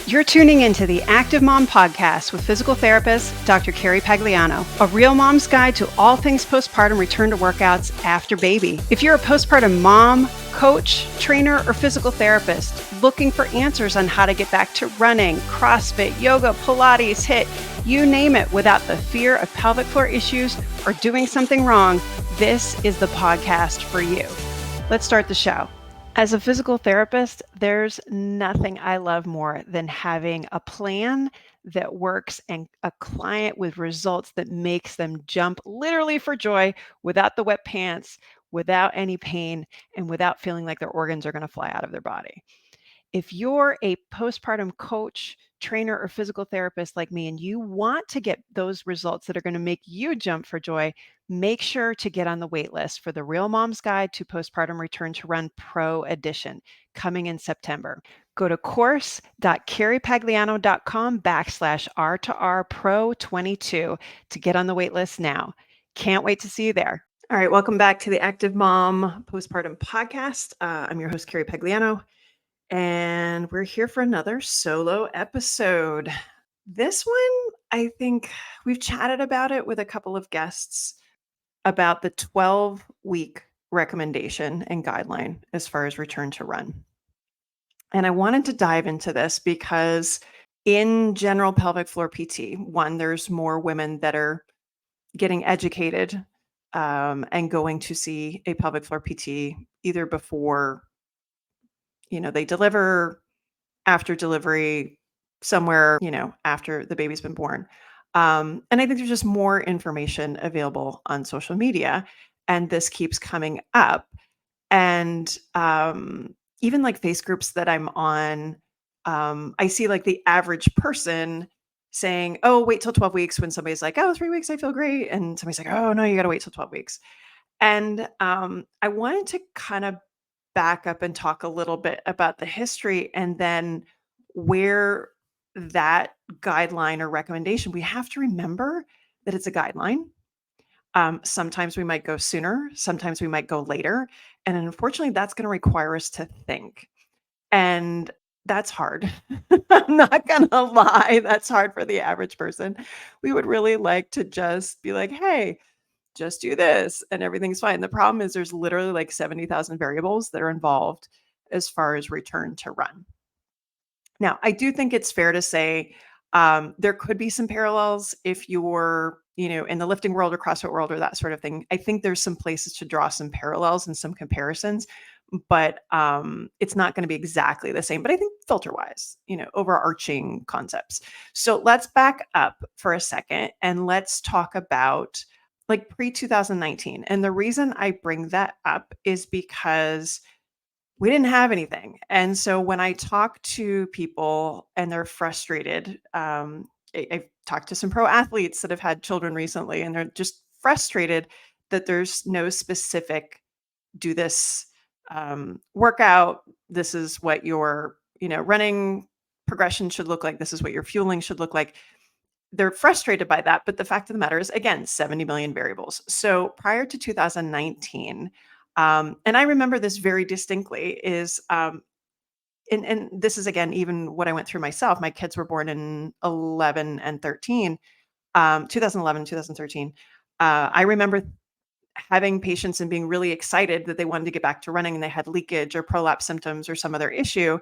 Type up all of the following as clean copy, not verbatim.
You're tuning into the Active Mom Podcast with physical therapist Dr. Carrie Pagliano, a real mom's guide to all things postpartum return to workouts after baby. If you're a postpartum mom, coach, trainer, or physical therapist looking for answers on how to get back to running, CrossFit, yoga, Pilates, HIIT, you name it, without the fear of pelvic floor issues or doing something wrong, this is the podcast for you. Let's start the show. As a physical therapist, there's nothing I love more than having a plan that works and a client with results that makes them jump literally for joy without the wet pants, without any pain, and without feeling like their organs are going to fly out of their body. If you're a postpartum coach, trainer, or physical therapist like me, and you want to get those results that are going to make you jump for joy, make sure to get on the wait list for the Real Mom's Guide to Postpartum Return to Run Pro Edition coming in September. Go to course.carriepagliano.com/R2R Pro22 to get on the wait list now. Can't wait to see you there. All right, welcome back to the Active Mom Postpartum Podcast. I'm your host, Carrie Pagliano, and we're here for another solo episode. This one, I think we've chatted about it with a couple of guests about the 12-week recommendation and guideline as far as return to run. And I wanted to dive into this because in general pelvic floor PT, one, there's more women that are getting educated and going to see a pelvic floor PT either before they deliver, after delivery, somewhere, after the baby's been born. And I think there's just more information available on social media, and this keeps coming up. And even like face groups that I'm on, I see like the average person saying, oh, wait till 12 weeks, when somebody's like, oh, 3 weeks, I feel great. And somebody's like, oh, no, you got to wait till 12 weeks. And I wanted to kind of back up and talk a little bit about the history and then where that guideline or recommendation, we have to remember that it's a guideline. Sometimes we might go sooner, sometimes we might go later. And unfortunately, that's going to require us to think. And that's hard. I'm not going to lie. That's hard for the average person. We would really like to just be like, hey, just do this and everything's fine. The problem is there's literally like 70,000 variables that are involved as far as return to run. Now, I do think it's fair to say there could be some parallels if you're, in the lifting world or CrossFit world or that sort of thing. I think there's some places to draw some parallels and some comparisons, but it's not going to be exactly the same. But I think filter-wise, overarching concepts. So let's back up for a second and let's talk about like pre-2019. And the reason I bring that up is because we didn't have anything. And so when I talk to people and they're frustrated, I've talked to some pro athletes that have had children recently, and they're just frustrated that there's no specific do this workout. This is what your, running progression should look like. This is what your fueling should look like. They're frustrated by that. But the fact of the matter is, again, 70 million variables. So prior to 2019, and I remember this very distinctly, is and this is again even what I went through myself. My kids were born in 11 and 13, 2011, 2013. I remember having patients and being really excited that they wanted to get back to running and they had leakage or prolapse symptoms or some other issue.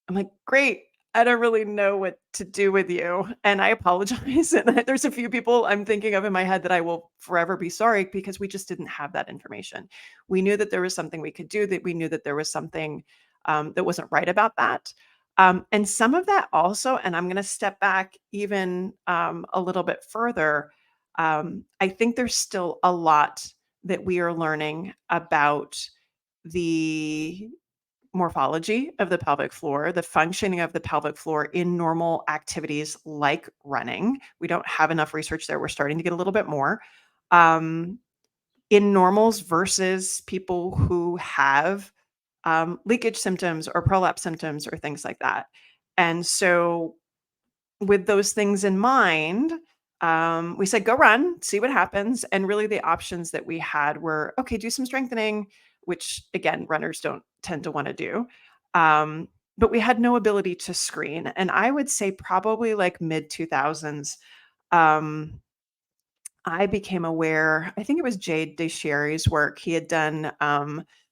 I'm like, great. I don't really know what to do with you. And I apologize. And there's a few people I'm thinking of in my head that I will forever be sorry, because we just didn't have that information. We knew that there was something we could do, that we knew that there was something that wasn't right about that. And some of that also, and I'm going to step back even a little bit further. I think there's still a lot that we are learning about the morphology of the pelvic floor, the functioning of the pelvic floor in normal activities like running. We don't have enough research there. We're starting to get a little bit more in normals versus people who have leakage symptoms or prolapse symptoms or things like that. And so with those things in mind, we said, go run, see what happens. And really the options that we had were, okay, do some strengthening, which again, runners don't tend to want to do. but we had no ability to screen. And I would say probably like mid 2000s, um, I became aware, I think it was Jade DeSherry's work. He had done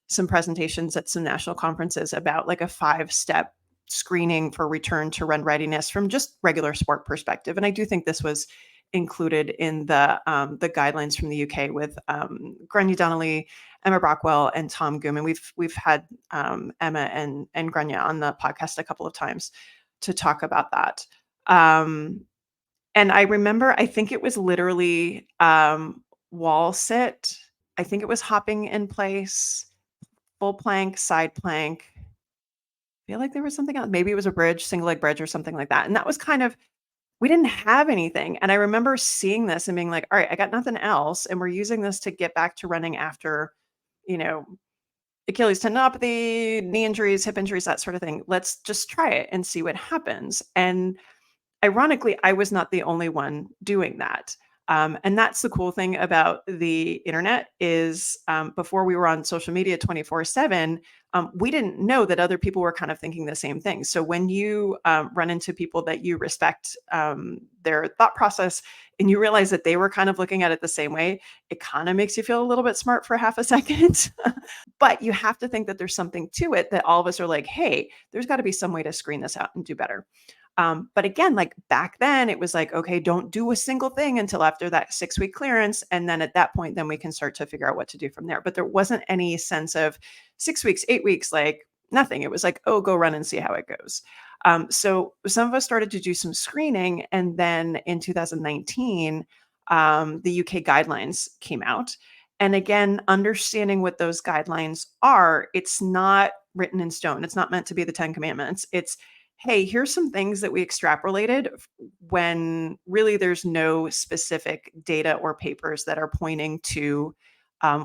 some presentations at some national conferences about like a 5-step screening for return to run readiness from just regular sport perspective. And I do think this was included in the guidelines from the UK with Grania Donnelly, Emma Brockwell, and Tom Goom. And we've had Emma and Grania on the podcast a couple of times to talk about that. Um, and I remember, I think it was literally, wall sit. I think it was hopping in place, full plank, side plank. I feel like there was something else. Maybe it was a bridge, single leg bridge or something like that. And that was kind of, we didn't have anything. And I remember seeing this and being like, all right, I got nothing else. And we're using this to get back to running after, you know, Achilles tendinopathy, knee injuries, hip injuries, that sort of thing. Let's just try it and see what happens. And ironically, I was not the only one doing that. And that's the cool thing about the internet is before we were on social media 24/7, we didn't know that other people were kind of thinking the same thing. So when you run into people that you respect their thought process and you realize that they were kind of looking at it the same way, it kind of makes you feel a little bit smart for half a second. But you have to think that there's something to it that all of us are like, hey, there's got to be some way to screen this out and do better. But again, like back then, it was like, okay, don't do a single thing until after that 6-week clearance. And then at that point, then we can start to figure out what to do from there. But there wasn't any sense of 6 weeks, 8 weeks, like nothing. It was like, oh, go run and see how it goes. So some of us started to do some screening. And then in 2019, the UK guidelines came out. And again, understanding what those guidelines are, it's not written in stone. It's not meant to be the 10 commandments. It's, hey, here's some things that we extrapolated when really there's no specific data or papers that are pointing to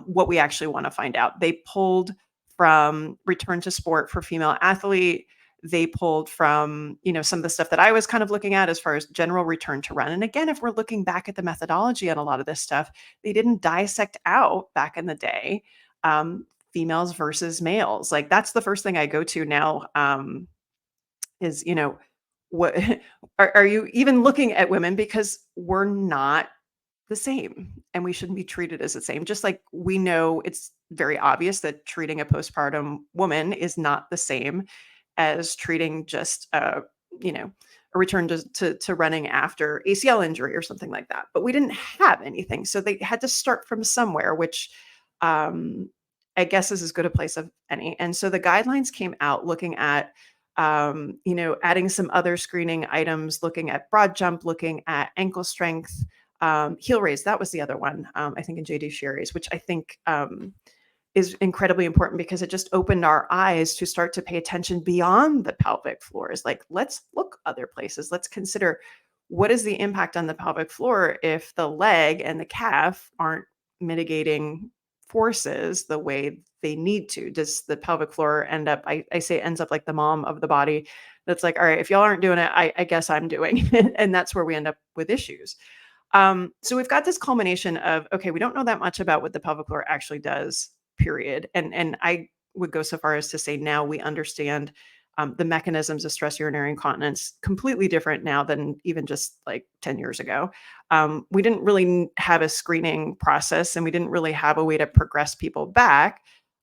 what we actually want to find out. They pulled from return to sport for female athlete. They pulled from, some of the stuff that I was kind of looking at as far as general return to run. And again, if we're looking back at the methodology on a lot of this stuff, they didn't dissect out back in the day females versus males. Like that's the first thing I go to now. Is, what are you even looking at women because we're not the same and we shouldn't be treated as the same. Just like we know it's very obvious that treating a postpartum woman is not the same as treating just you know, a return to running after ACL injury or something like that. But we didn't have anything. So they had to start from somewhere, which um I guess is as good a place of any. And so the guidelines came out looking at adding some other screening items, looking at broad jump, looking at ankle strength, heel raise. That was the other one, I think in JD Sherry's, which I think is incredibly important because it just opened our eyes to start to pay attention beyond the pelvic floors. Like, let's look other places. Let's consider what is the impact on the pelvic floor if the leg and the calf aren't mitigating forces the way they need to. Does the pelvic floor end up, I say it ends up like the mom of the body that's like, all right, if y'all aren't doing it, I guess I'm doing. And that's where we end up with issues. So we've got this culmination of, okay, we don't know that much about what the pelvic floor actually does, period. And I would go so far as to say now we understand the mechanisms of stress urinary incontinence completely different now than even just like 10 years ago. We didn't really have a screening process and we didn't really have a way to progress people back.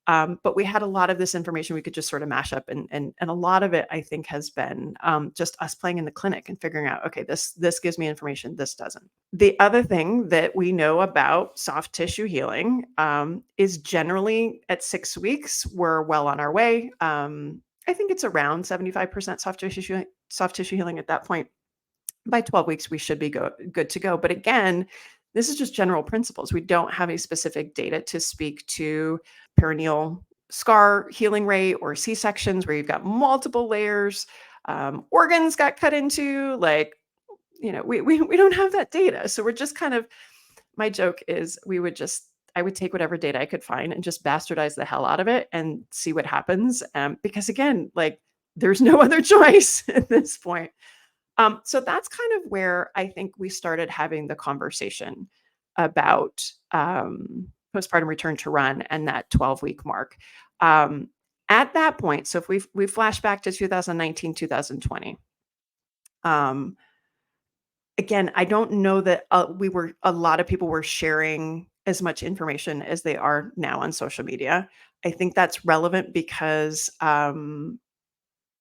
But we had a lot of this information we could just sort of mash up, and a lot of it I think has been just us playing in the clinic and figuring out, okay, this gives me information, this doesn't. The other thing that we know about soft tissue healing is generally at 6 weeks we're well on our way. I think it's around 75% soft tissue healing at that point. By 12 weeks we should be good to go. But again, this is just general principles. We don't have any specific data to speak to perineal scar healing rate or C-sections where you've got multiple layers, organs got cut into, like, we don't have that data. So we're just kind of, my joke is I would take whatever data I could find and just bastardize the hell out of it and see what happens. Because again, like there's no other choice at this point. So that's kind of where I think we started having the conversation about postpartum return to run and that 12-week mark. Um, At that point, so if we flash back to 2019, 2020, um, again, I don't know that, a lot of people were sharing as much information as they are now on social media. I think that's relevant because,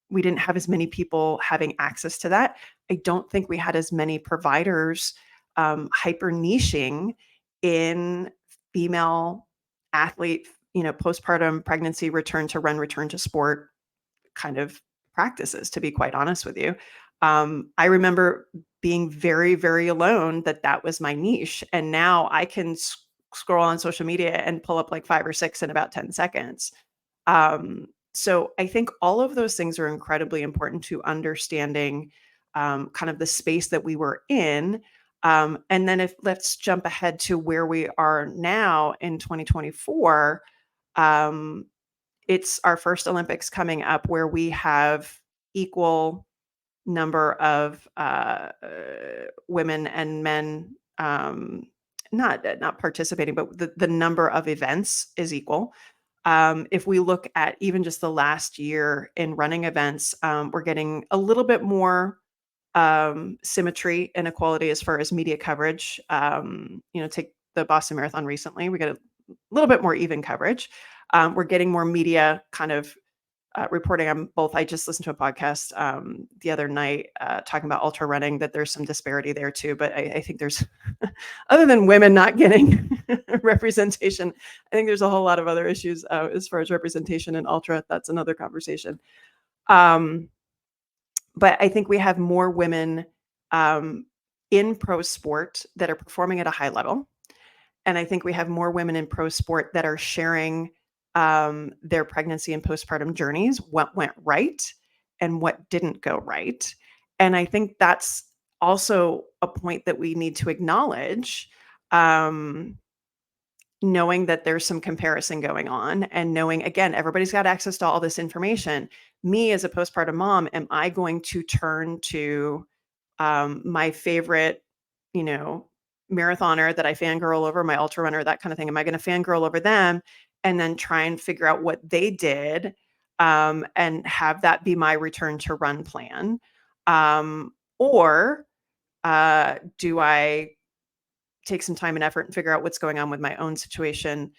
we didn't have as many people having access to that. I don't think we had as many providers, hyper niching in female athlete, postpartum pregnancy, return to run, return to sport kind of practices, to be quite honest with you. I remember being very, very alone that that was my niche. And now I can scroll on social media and pull up like five or six in about 10 seconds. So I think all of those things are incredibly important to understanding, kind of the space that we were in. And then if let's jump ahead to where we are now in 2024. Um, it's our first Olympics coming up where we have equal number of women and men, not participating, but the number of events is equal. If we look at even just the last year in running events, we're getting a little bit more, symmetry and equality as far as media coverage. Take the Boston Marathon recently, we got a little bit more even coverage. We're getting more media kind of reporting on both. I just listened to a podcast the other night talking about ultra running, that there's some disparity there too. But I think there's, other than women not getting representation, I think there's a whole lot of other issues as far as representation in ultra. That's another conversation. Um, but I think we have more women um, in pro sport that are performing at a high level. And I think we have more women in pro sport that are sharing their pregnancy and postpartum journeys, what went right and what didn't go right. And I think that's also a point that we need to acknowledge, um, knowing that there's some comparison going on and knowing, again, everybody's got access to all this information. Me as a postpartum mom, am I going to turn to my favorite, you know, marathoner that I fangirl over, my ultra runner, that kind of thing? Am I going to fangirl over them and then try and figure out what they did, and have that be my return to run plan? Or do I take some time and effort and figure out what's going on with my own situation,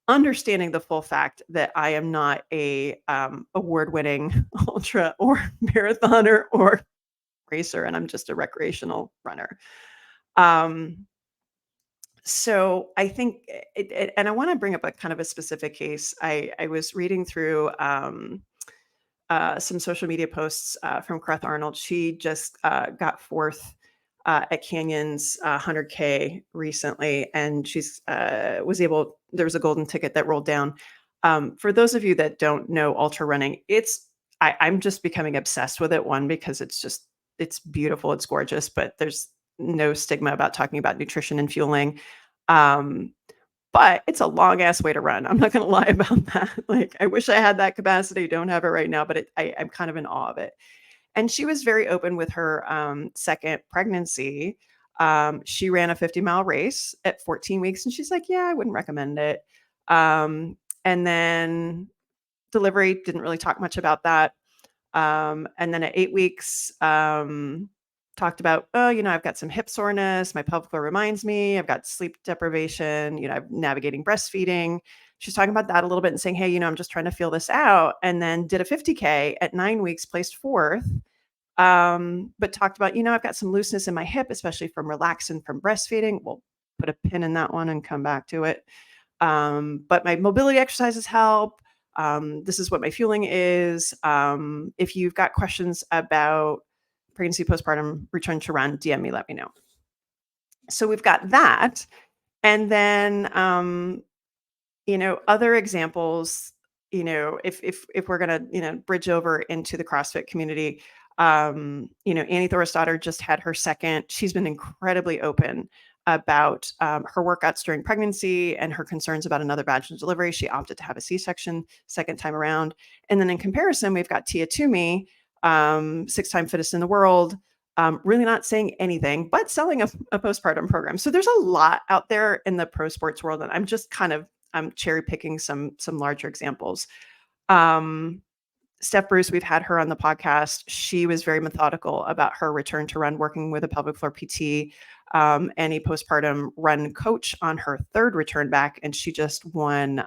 understanding the full fact that I am not a award-winning ultra or marathoner or racer, and I'm just a recreational runner. Um, so I think, and I want to bring up a kind of a specific case. I was reading through some social media posts from Creth Arnold. She just got fourth at Canyon's 100K recently, and she's was able. There was a golden ticket that rolled down. For those of you that don't know ultra running, I'm just becoming obsessed with it. One, because it's beautiful, it's gorgeous, but there's no stigma about talking about nutrition and fueling. Um, but it's a long ass way to run. I'm not gonna lie about that. Like, I wish I had that capacity, don't have it right now, but I'm kind of in awe of it. And she was very open with her, second pregnancy. She ran a 50-mile race at 14 weeks, and she's like, "Yeah, I wouldn't recommend it." And then delivery, didn't really talk much about that. And then at 8 weeks, talked about, oh, I've got some hip soreness. My pelvic floor reminds me. I've got sleep deprivation. I'm navigating breastfeeding. She's talking about that a little bit and saying, hey, I'm just trying to feel this out. And then did a 50K at 9 weeks, placed fourth. But talked about, I've got some looseness in my hip, especially from relaxing from breastfeeding. We'll put a pin in that one and come back to it. But my mobility exercises help. This is what my fueling is. If you've got questions about pregnancy, postpartum, return to run, DM me, let me know. So we've got that. And then, other examples, if we're going to, bridge over into the CrossFit community, Annie Thorisdottir just had her second. She's been incredibly open about her workouts during pregnancy and her concerns about another vaginal delivery. She opted to have a C-section second time around. And then in comparison, we've got Tia Toomey, six-time fittest in the world, really not saying anything, but selling a postpartum program. So there's a lot out there in the pro sports world, and I'm just kind of cherry picking some larger examples. Um, Steph Bruce, we've had her on the podcast. She was very methodical about her return to run, working with a pelvic floor PT, and a postpartum run coach on her third return back. And she just won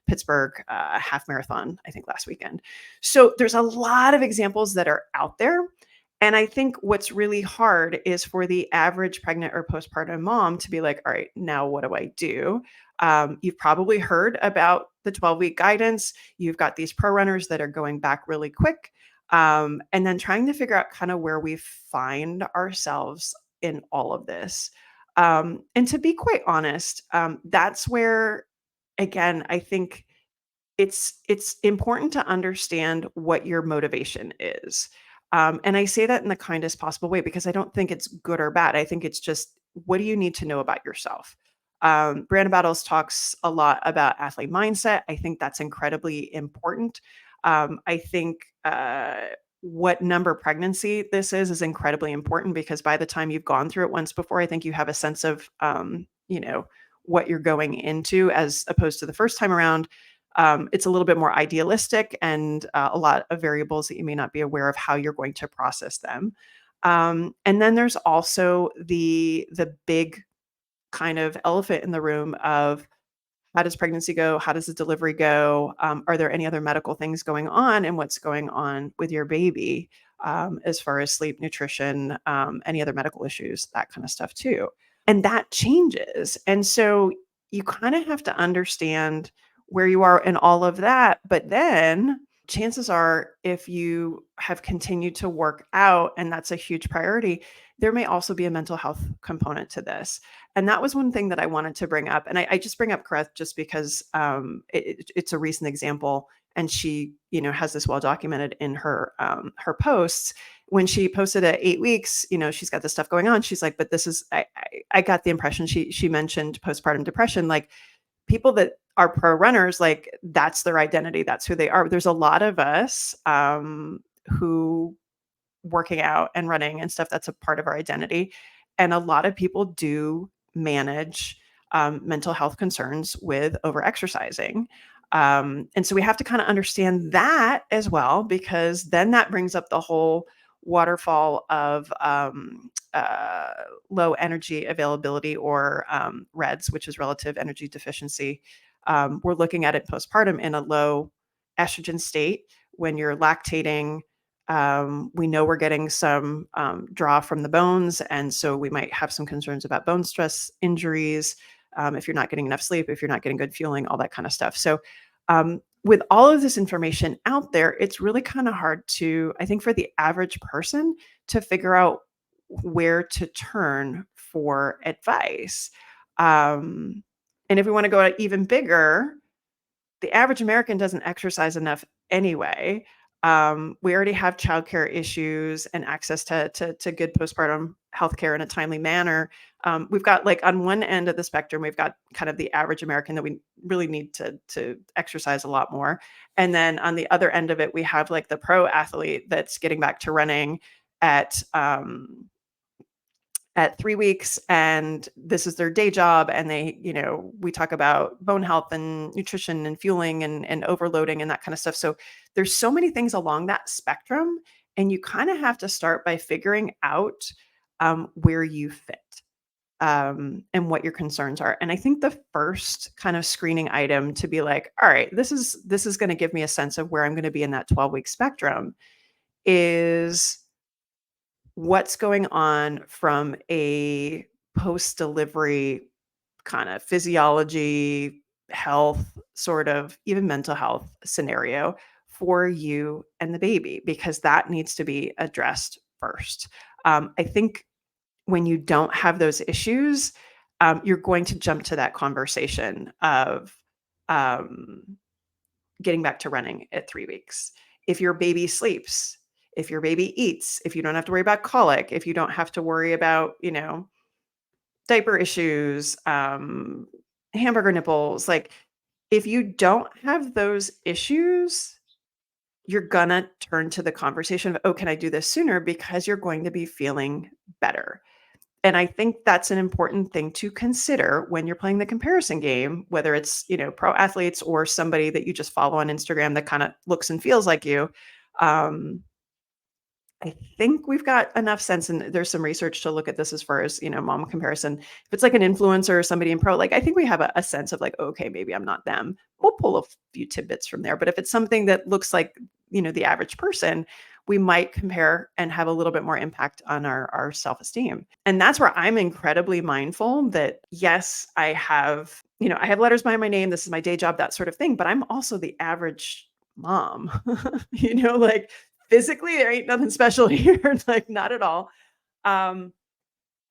Pittsburgh half marathon, I think, last weekend. So there's a lot of examples that are out there. And I think what's really hard is for the average pregnant or postpartum mom to be like, all right, now what do I do? You've probably heard about the 12-week guidance. You've got these pro runners that are going back really quick. And then trying to figure out kind of where we find ourselves in all of this. And to be quite honest, that's where, again, I think it's important to understand what your motivation is. And I say that in the kindest possible way because I don't think it's good or bad. I think it's just, what do you need to know about yourself? Brandon Battles talks a lot about athlete mindset. I think that's incredibly important. I think what number pregnancy this is incredibly important because by the time you've gone through it once before, I think you have a sense of, what you're going into as opposed to the first time around. It's a little bit more idealistic and a lot of variables that you may not be aware of how you're going to process them. And then there's also the big kind of elephant in the room of, how does pregnancy go? How does the delivery go? Are there any other medical things going on? And what's going on with your baby as far as sleep, nutrition, any other medical issues, that kind of stuff too. And that changes. And so you kind of have to understand where you are in all of that. But then chances are, if you have continued to work out and that's a huge priority, there may also be a mental health component to this. And that was one thing that I wanted to bring up. And I just bring up Kareth just because it's a recent example. And she, has this well documented in her posts. When she posted at 8 weeks, she's got this stuff going on. She's like, but this is, I got the impression she mentioned postpartum depression, like people that are pro runners, like that's their identity. That's who they are. There's a lot of us who working out and running and stuff, that's a part of our identity. And a lot of people do manage mental health concerns with over exercising. And so we have to kind of understand that as well, because then that brings up the whole waterfall of uh, low energy availability, or REDS, which is relative energy deficiency. We're looking at it postpartum in a low estrogen state when you're lactating. We know we're getting some draw from the bones, and so we might have some concerns about bone stress injuries, if you're not getting enough sleep, if you're not getting good fueling, all that kind of stuff. So with all of this information out there, it's really kind of hard to, I think, for the average person to figure out where to turn for advice. Um, and if we want to go even bigger, the average American doesn't exercise enough anyway. We already have childcare issues and access to good postpartum healthcare in a timely manner. We've got, like, on one end of the spectrum, we've got kind of the average American that we really need to exercise a lot more. And then on the other end of it, we have like the pro athlete that's getting back to running at at 3 weeks, and this is their day job, and they, we talk about bone health and nutrition and fueling and overloading and that kind of stuff. So there's so many things along that spectrum, and you kind of have to start by figuring out where you fit, and what your concerns are. And I think the first kind of screening item to be like, all right, this is going to give me a sense of where I'm going to be in that 12-week spectrum, is what's going on from a post-delivery kind of physiology, health, sort of even mental health scenario for you and the baby, because that needs to be addressed first. I think when you don't have those issues, you're going to jump to that conversation of um, getting back to running at 3 weeks. If your baby sleeps, if your baby eats, if you don't have to worry about colic, if you don't have to worry about, diaper issues, hamburger nipples, like, if you don't have those issues, you're gonna turn to the conversation of, "Oh, can I do this sooner?" Because you're going to be feeling better. And I think that's an important thing to consider when you're playing the comparison game, whether it's, pro athletes or somebody that you just follow on Instagram that kind of looks and feels like you. Um, I think we've got enough sense, and there's some research to look at this as far as, mom comparison. If it's like an influencer or somebody in pro, like I think we have a sense of like, okay, maybe I'm not them. We'll pull a few tidbits from there. But if it's something that looks like, the average person, we might compare and have a little bit more impact on our self-esteem. And that's where I'm incredibly mindful that yes, I have letters behind my name. This is my day job, that sort of thing. But I'm also the average mom, like physically, there ain't nothing special here, like, not at all. Um,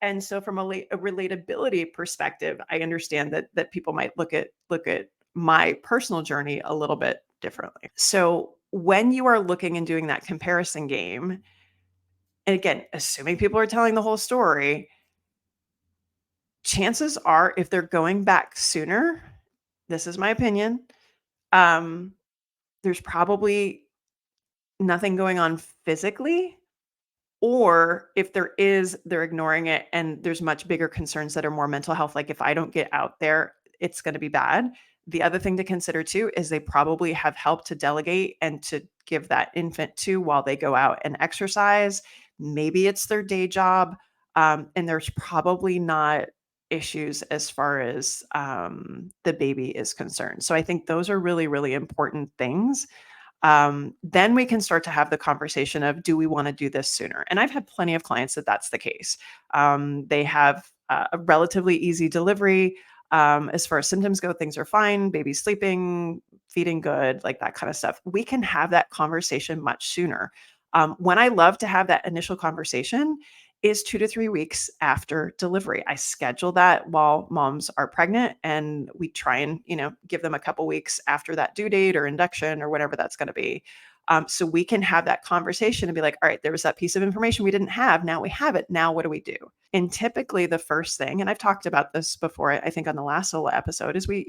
and so from a relatability perspective, I understand that people might look at my personal journey a little bit differently. So when you are looking and doing that comparison game, and again, assuming people are telling the whole story, chances are if they're going back sooner, this is my opinion, um, there's probably nothing going on physically. Or if there is, they're ignoring it and there's much bigger concerns that are more mental health. Like if I don't get out there, it's going to be bad. The other thing to consider too is they probably have help to delegate and to give that infant to while they go out and exercise. Maybe it's their day job. And there's probably not issues as far as the baby is concerned. So I think those are really, really important things. Then we can start to have the conversation of, do we want to do this sooner? And I've had plenty of clients that that's the case. They have a relatively easy delivery. As far as symptoms go, things are fine. Baby's sleeping, feeding good, like that kind of stuff. We can have that conversation much sooner. When I love to have that initial conversation is 2 to 3 weeks after delivery. I schedule that while moms are pregnant and we try and, give them a couple weeks after that due date or induction or whatever that's going to be. So we can have that conversation and be like, all right, there was that piece of information we didn't have. Now we have it. Now what do we do? And typically the first thing, and I've talked about this before, I think on the last solo episode, is we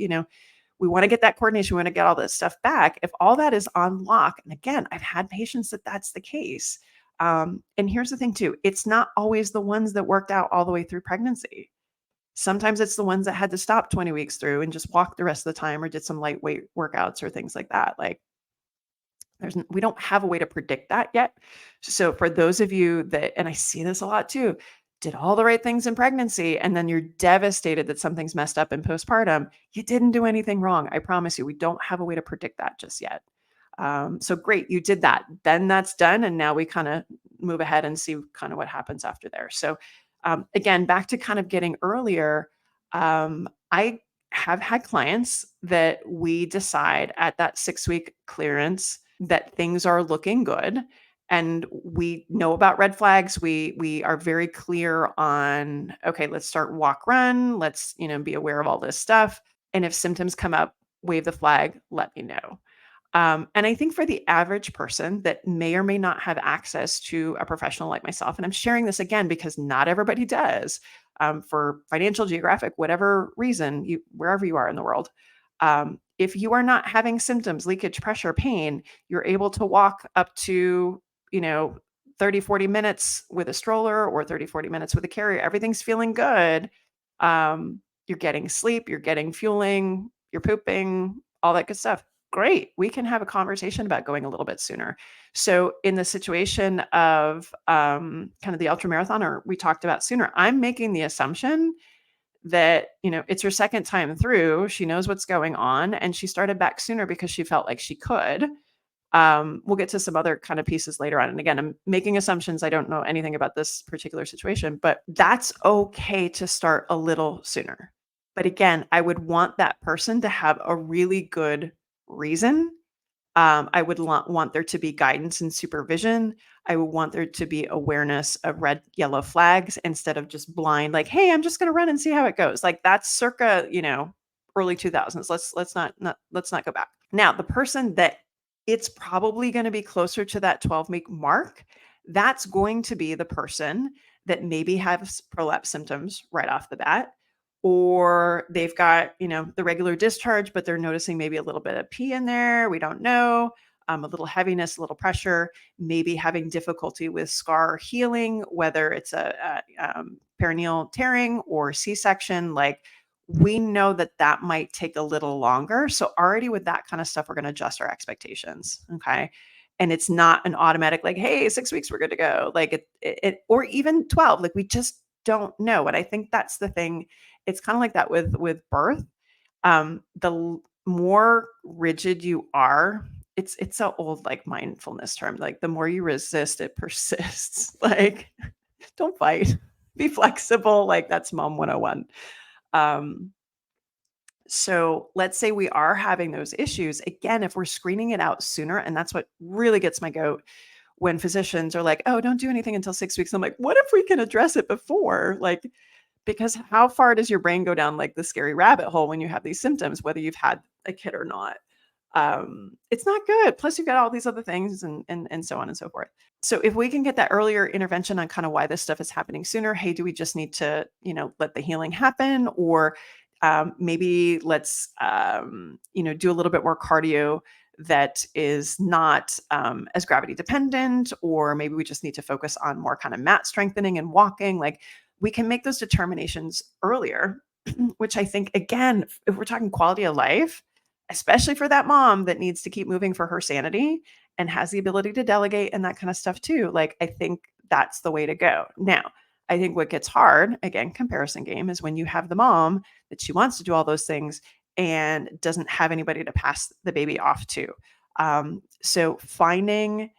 want to get that coordination. We want to get all this stuff back. If all that is on lock, and again, I've had patients that that's the case. And here's the thing too, it's not always the ones that worked out all the way through pregnancy. Sometimes it's the ones that had to stop 20 weeks through and just walk the rest of the time or did some lightweight workouts or things like that. Like we don't have a way to predict that yet. So for those of you that, and I see this a lot too, did all the right things in pregnancy and then you're devastated that something's messed up in postpartum, you didn't do anything wrong. I promise you, we don't have a way to predict that just yet. So great, you did that. Then that's done. And now we kind of move ahead and see kind of what happens after there. So again, back to kind of getting earlier, I have had clients that we decide at that 6 week clearance that things are looking good. And we know about red flags. We are very clear on, okay, let's start walk run. Let's, be aware of all this stuff. And if symptoms come up, wave the flag, let me know. And I think for the average person that may or may not have access to a professional like myself, and I'm sharing this again because not everybody does, for financial, geographic, whatever reason, wherever you are in the world. If you are not having symptoms, leakage, pressure, pain, you're able to walk up to, you know, 30, 40 minutes with a stroller or 30, 40 minutes with a carrier. Everything's feeling good. You're getting sleep, you're getting fueling, you're pooping, all that good stuff. Great. We can have a conversation about going a little bit sooner. So in the situation of kind of the ultra marathoner we talked about sooner, I'm making the assumption that, it's her second time through. She knows what's going on and she started back sooner because she felt like she could. We'll get to some other kind of pieces later on. And again, I'm making assumptions. I don't know anything about this particular situation, but that's okay to start a little sooner. But again, I would want that person to have a really good reason. I would want there to be guidance and supervision. I would want there to be awareness of red, yellow flags instead of just blind, like, hey, I'm just going to run and see how it goes. Like that's circa, early 2000s. Let's not go back. Now, the person that it's probably going to be closer to that 12-week mark, that's going to be the person that maybe has prolapse symptoms right off the bat, or they've got, the regular discharge, but they're noticing maybe a little bit of pee in there. We don't know. a little heaviness, a little pressure, maybe having difficulty with scar healing, whether it's a perineal tearing or C-section, like we know that that might take a little longer. So already with that kind of stuff, we're going to adjust our expectations. Okay. And it's not an automatic, like, hey, 6 weeks, we're good to go. Like or even 12, like we just don't know. And I think that's the thing. It's kind of like that with birth. More rigid you are, it's a old like mindfulness term. Like the more you resist, it persists. Like, don't fight. Be flexible. Like that's mom 101. Um, so let's say we are having those issues. Again, if we're screening it out sooner, and that's what really gets my goat when physicians are like, oh, don't do anything until 6 weeks. I'm like, what if we can address it before? Like, because how far does your brain go down like the scary rabbit hole when you have these symptoms, whether you've had a kid or not? It's not good. Plus, you've got all these other things and so on and so forth. So if we can get that earlier intervention on kind of why this stuff is happening sooner, hey, do we just need to, let the healing happen? Or maybe let's, do a little bit more cardio that is not as gravity dependent, or maybe we just need to focus on more kind of mat strengthening and walking. Like we can make those determinations earlier, which I think, again, if we're talking quality of life, especially for that mom that needs to keep moving for her sanity and has the ability to delegate and that kind of stuff too. Like, I think that's the way to go. Now, I think what gets hard, again, comparison game, is when you have the mom that she wants to do all those things and doesn't have anybody to pass the baby off to. So finding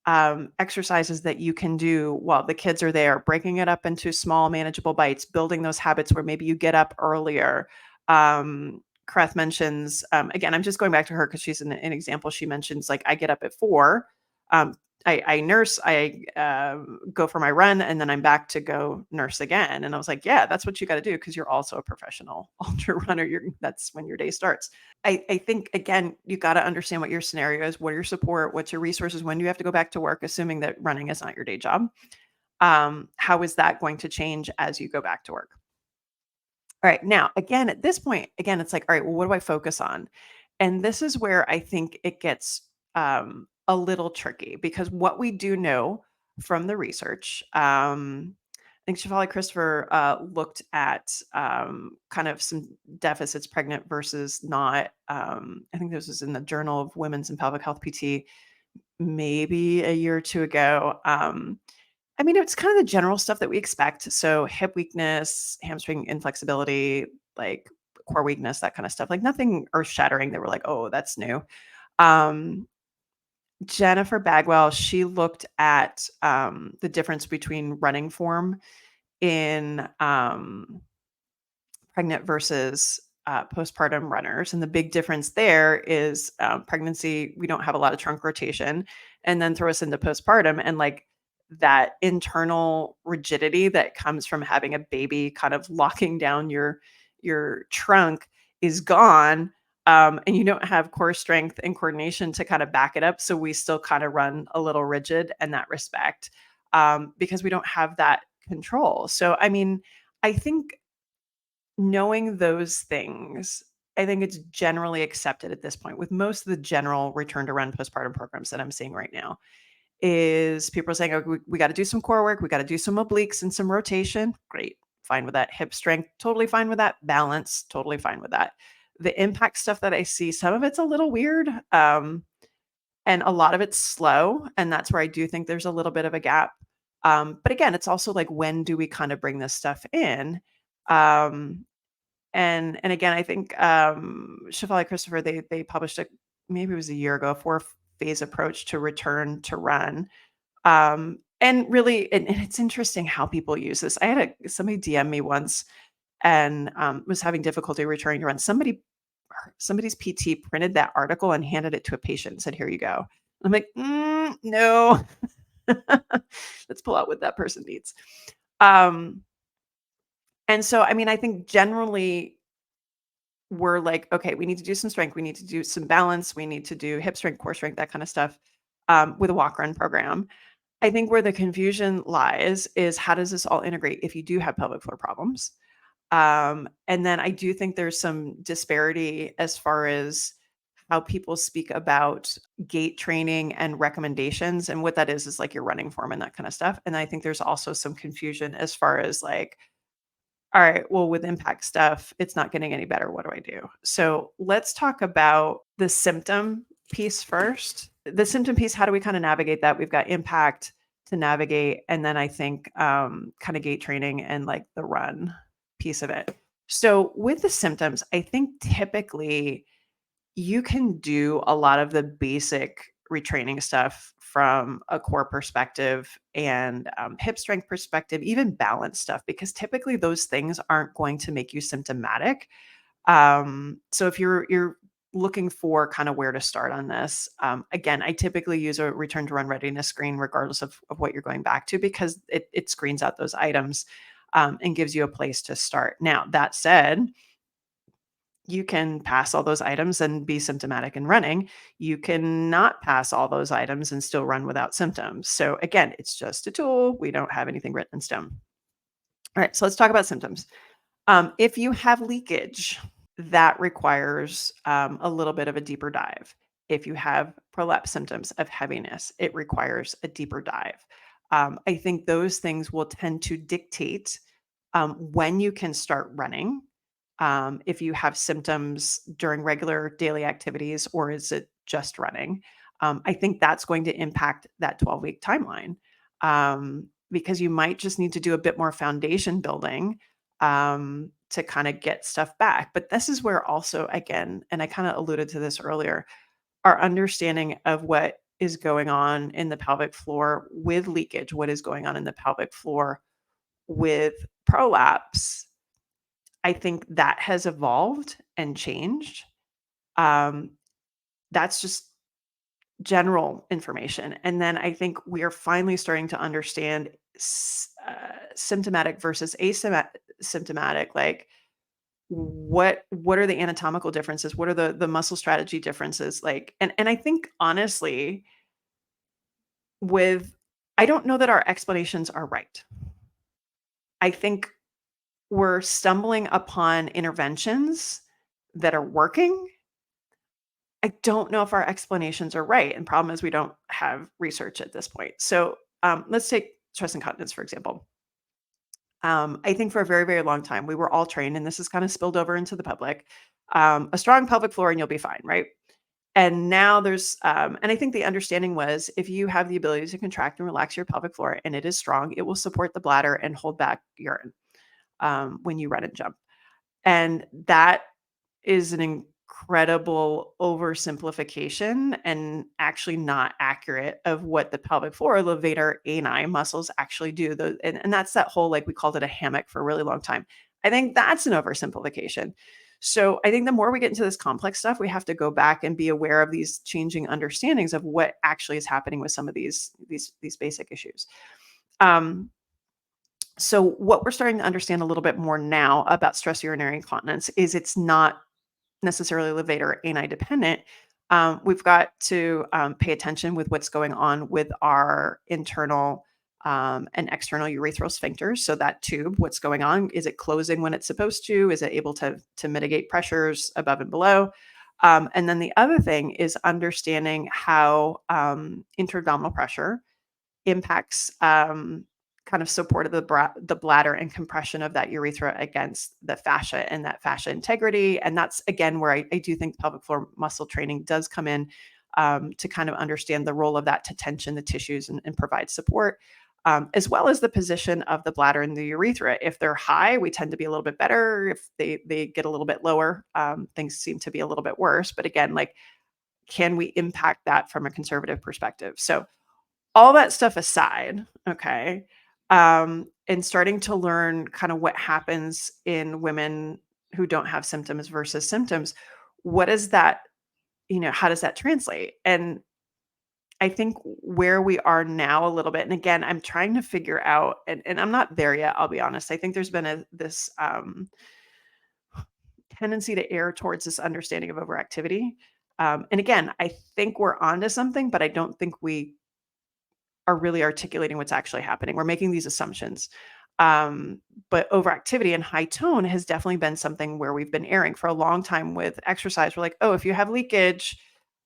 exercises that you can do while the kids are there, breaking it up into small, manageable bites, building those habits where maybe you get up earlier. Kareth mentions, again, I'm just going back to her because she's an example. She mentions, like, I get up at 4. Um, I nurse, I go for my run, and then I'm back to go nurse again. And I was like, yeah, that's what you got to do because you're also a professional ultra runner. That's when your day starts. I think, again, you got to understand what your scenario is, what are your support, what's your resources, when do you have to go back to work, assuming that running is not your day job. How is that going to change as you go back to work? All right. Now, again, at this point, again, it's like, all right, well, what do I focus on? And this is where I think it gets a little tricky because what we do know from the research, I think Shefali Christopher looked at kind of some deficits, pregnant versus not. I think this was in the Journal of Women's and Pelvic Health PT maybe a year or two ago. I mean, it's kind of the general stuff that we expect. So hip weakness, hamstring inflexibility, like core weakness, that kind of stuff. Like nothing earth shattering that we're like, oh, that's new. Um, Jennifer Bagwell, she looked at the difference between running form in pregnant versus postpartum runners. And the big difference there is pregnancy, we don't have a lot of trunk rotation. And then throw us into postpartum and like that internal rigidity that comes from having a baby kind of locking down your trunk is gone. And you don't have core strength and coordination to kind of back it up. So we still kind of run a little rigid in that respect because we don't have that control. So, I mean, I think knowing those things, I think it's generally accepted at this point with most of the general return to run postpartum programs that I'm seeing right now is people are saying, oh, we got to do some core work. We got to do some obliques and some rotation. Great. Fine with that. Hip strength. Totally fine with that. Balance. Totally fine with that. The impact stuff that I see, some of it's a little weird. And a lot of it's slow. And that's where I do think there's a little bit of a gap. But again, it's also like, when do we kind of bring this stuff in? And again, I think Shefali Christopher, they published maybe it was a year ago, a 4-phase approach to return to run. And really, and it's interesting how people use this. I had somebody DM me once and was having difficulty returning to run. Somebody's PT printed that article and handed it to a patient and said, "Here you go." I'm like, no, let's pull out what that person needs. And so, I mean, I think generally we're like, okay, we need to do some strength, we need to do some balance, we need to do hip strength, core strength, that kind of stuff with a walk run program. I think where the confusion lies is how does this all integrate if you do have pelvic floor problems? And then I do think there's some disparity as far as how people speak about gait training and recommendations. And what that is like your running form and that kind of stuff. And I think there's also some confusion as far as like, all right, well, with impact stuff, it's not getting any better. What do I do? So let's talk about the symptom piece first. The symptom piece, how do we kind of navigate that? We've got impact to navigate. And then I think kind of gait training and like the run piece of it. So with the symptoms, I think typically you can do a lot of the basic retraining stuff from a core perspective and hip strength perspective, even balance stuff, because typically those things aren't going to make you symptomatic. So if you're looking for kind of where to start on this, again, I typically use a return to run readiness screen, regardless of what you're going back to, because it screens out those items and gives you a place to start. Now, that said, you can pass all those items and be symptomatic in running. You cannot pass all those items and still run without symptoms. So again, it's just a tool. We don't have anything written in stone. All right, so let's talk about symptoms. If you have leakage, that requires a little bit of a deeper dive. If you have prolapse symptoms of heaviness, it requires a deeper dive. I think those things will tend to dictate when you can start running. If you have symptoms during regular daily activities, or is it just running? I think that's going to impact that 12-week timeline, because you might just need to do a bit more foundation building to kind of get stuff back. But this is where also, again, and I kind of alluded to this earlier, our understanding of what is going on in the pelvic floor with leakage, what is going on in the pelvic floor with prolapse, I think that has evolved and changed. Um, that's just general information. And then I think we are finally starting to understand symptomatic versus asymptomatic. Like, what are the anatomical differences? What are the muscle strategy differences? Like, and I think honestly, with I don't know that our explanations are right. I think we're stumbling upon interventions that are working. I don't know if our explanations are right, and problem is we don't have research at this point. So, let's take stress incontinence, for example. I think for a very, very long time, we were all trained, and this has kind of spilled over into the public, a strong pelvic floor and you'll be fine, right? And now and I think the understanding was if you have the ability to contract and relax your pelvic floor and it is strong, it will support the bladder and hold back urine when you run and jump. And that is an incredible oversimplification and actually not accurate of what the pelvic floor levator ani muscles actually do. And that's that whole, like we called it a hammock for a really long time. I think that's an oversimplification. So I think the more we get into this complex stuff, we have to go back and be aware of these changing understandings of what actually is happening with some of these basic issues. Um, so what we're starting to understand a little bit more now about stress urinary incontinence is it's not necessarily levator ani dependent. We've got to pay attention with what's going on with our internal and external urethral sphincters. So that tube, what's going on? Is it closing when it's supposed to? Is it able to mitigate pressures above and below? And then the other thing is understanding how intra-abdominal pressure impacts kind of support of the bladder and compression of that urethra against the fascia and that fascia integrity. And that's, again, where I do think pelvic floor muscle training does come in to kind of understand the role of that to tension the tissues and provide support, as well as the position of the bladder and the urethra. If they're high, we tend to be a little bit better. If they get a little bit lower, things seem to be a little bit worse. But again, like, can we impact that from a conservative perspective? So all that stuff aside, okay, and starting to learn kind of what happens in women who don't have symptoms versus symptoms, what is that, how does that translate? And I think where we are now a little bit, and again, I'm trying to figure out, and I'm not there yet, I'll be honest. I think there's been this tendency to err towards this understanding of overactivity. And again, I think we're onto something, but I don't think we are really articulating what's actually happening. We're making these assumptions. Um, but overactivity and high tone has definitely been something where we've been erring for a long time with exercise. We're like, oh, if you have leakage,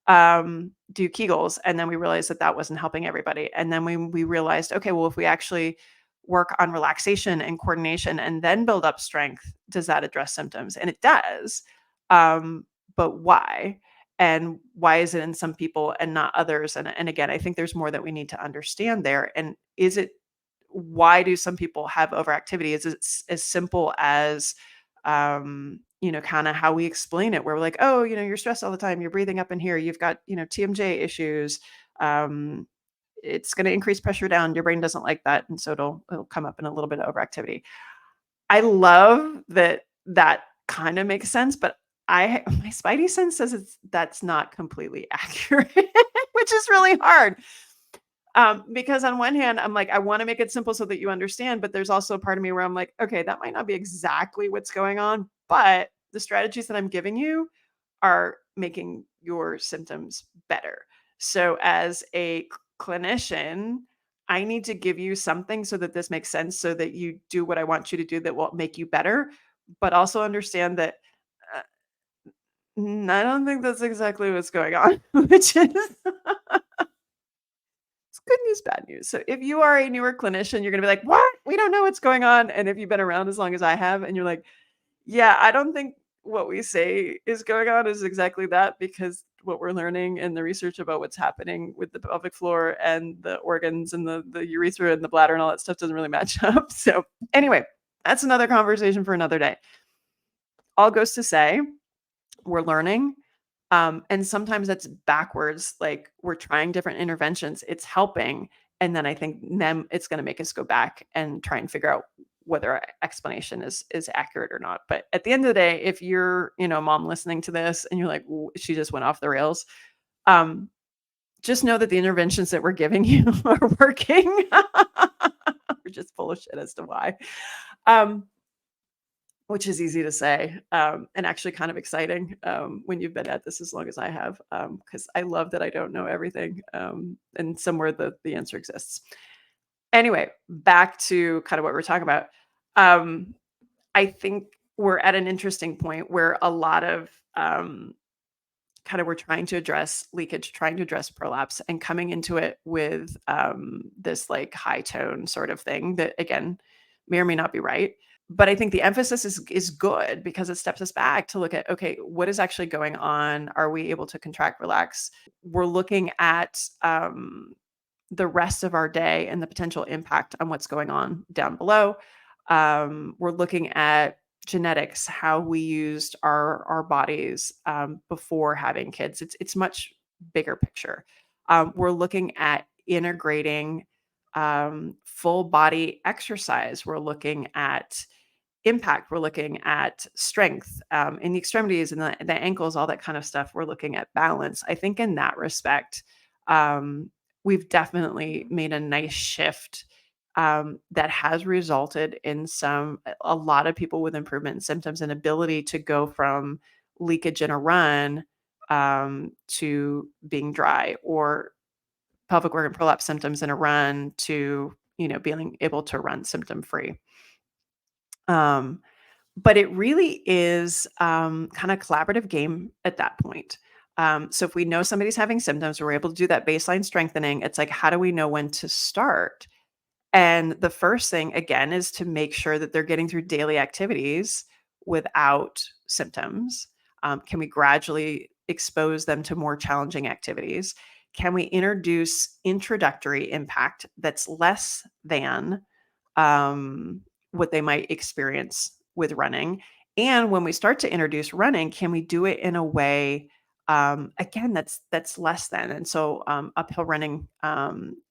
do Kegels. And then we realized that that wasn't helping everybody. And then we realized, okay, well, if we actually work on relaxation and coordination and then build up strength, does that address symptoms? And it does. But why? And why is it in some people and not others? And again, I think there's more that we need to understand there. And is it why do some people have overactivity? Is it as simple as, kind of how we explain it, where we're like, oh, you're stressed all the time, you're breathing up in here, you've got, TMJ issues. Um, it's going to increase pressure down. Your brain doesn't like that, and so it'll come up in a little bit of overactivity. I love that that kind of makes sense, but my spidey sense says that's not completely accurate, which is really hard. Because on one hand, I'm like, I want to make it simple so that you understand, but there's also a part of me where I'm like, okay, that might not be exactly what's going on, but the strategies that I'm giving you are making your symptoms better. So as a clinician, I need to give you something so that this makes sense so that you do what I want you to do that will make you better, but also understand that uh, I don't think that's exactly what's going on, which is it's good news, bad news. So if you are a newer clinician, you're gonna be like, "What? We don't know what's going on." And if you've been around as long as I have, and you're like, "Yeah, I don't think what we say is going on is exactly that because what we're learning and the research about what's happening with the pelvic floor and the organs and the urethra and the bladder and all that stuff doesn't really match up." So anyway, that's another conversation for another day. All goes to say, we're learning. And sometimes that's backwards. Like we're trying different interventions. It's helping. And then I think then it's going to make us go back and try and figure out whether our explanation is accurate or not. But at the end of the day, if you're, a mom listening to this and you're like, "Ooh, she just went off the rails," um, just know that the interventions that we're giving you are working. We're just full of shit as to why. Um, which is easy to say, and actually kind of exciting, when you've been at this as long as I have, because I love that I don't know everything, and somewhere the answer exists. Anyway, back to kind of what we're talking about. Um, I think we're at an interesting point where a lot of, kind of we're trying to address leakage, trying to address prolapse, and coming into it with, this, like, high tone sort of thing that, again, may or may not be right. But I think the emphasis is good because it steps us back to look at, okay, what is actually going on? Are we able to contract, relax? We're looking at the rest of our day and the potential impact on what's going on down below. We're looking at genetics, how we used our bodies before having kids. It's much bigger picture. We're looking at integrating full body exercise. We're looking at impact. We're looking at strength in the extremities and the ankles, all that kind of stuff. We're looking at balance. I think in that respect, um, we've definitely made a nice shift that has resulted in a lot of people with improvement in symptoms and ability to go from leakage in a run to being dry, or pelvic organ prolapse symptoms in a run to being able to run symptom free. Um, but it really is, kind of collaborative game at that point. So if we know somebody's having symptoms, we're able to do that baseline strengthening. It's like, how do we know when to start? And the first thing, again, is to make sure that they're getting through daily activities without symptoms. Can we gradually expose them to more challenging activities? Can we introduce introductory impact that's less than what they might experience with running? And when we start to introduce running, can we do it in a way, again, that's less than? And so uphill running